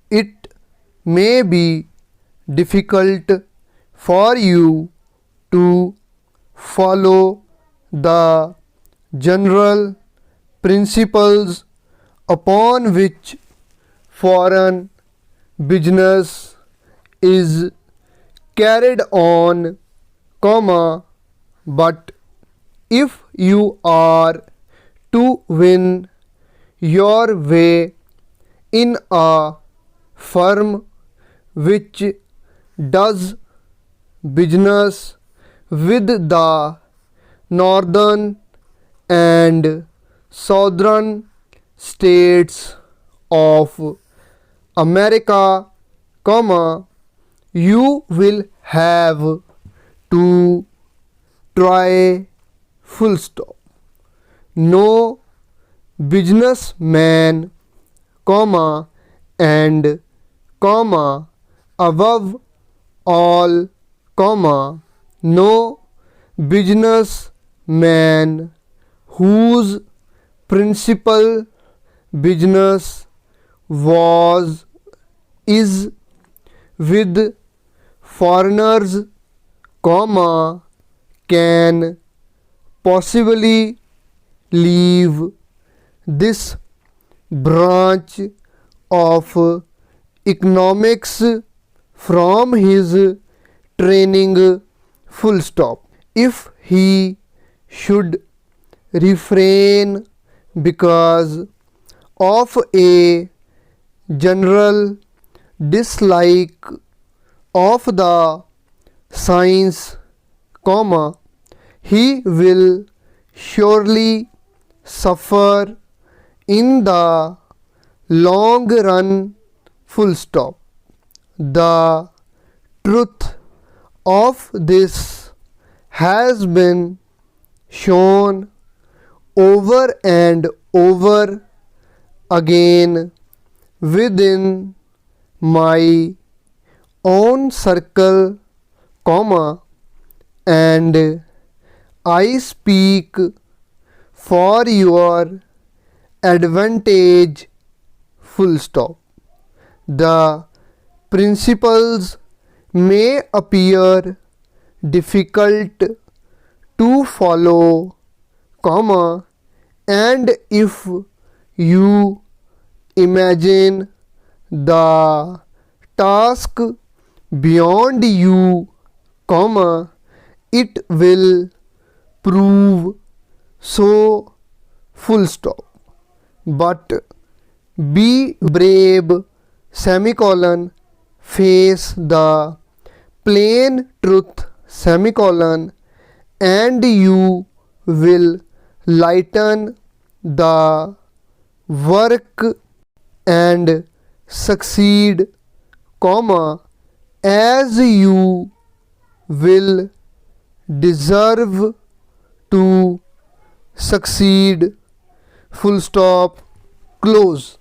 it may be difficult for you to follow the general principles upon which foreign business is carried on, but if you are to win your way in a firm which does business with the northern and southern states of America, you will have to try full stop. No businessman, and above all, no businessman whose principal business is with foreigners, can possibly leave this branch of economics from his training, if he should refrain because of a general dislike of the science, he will surely suffer in the long run, The truth of this has been shown over and over again within my own circle, and I speak for your advantage, The principles may appear difficult to follow, and if you imagine the task beyond you, it will prove so, But be brave, face the plain truth, and you will lighten the work and succeed, as you will deserve to succeed, close.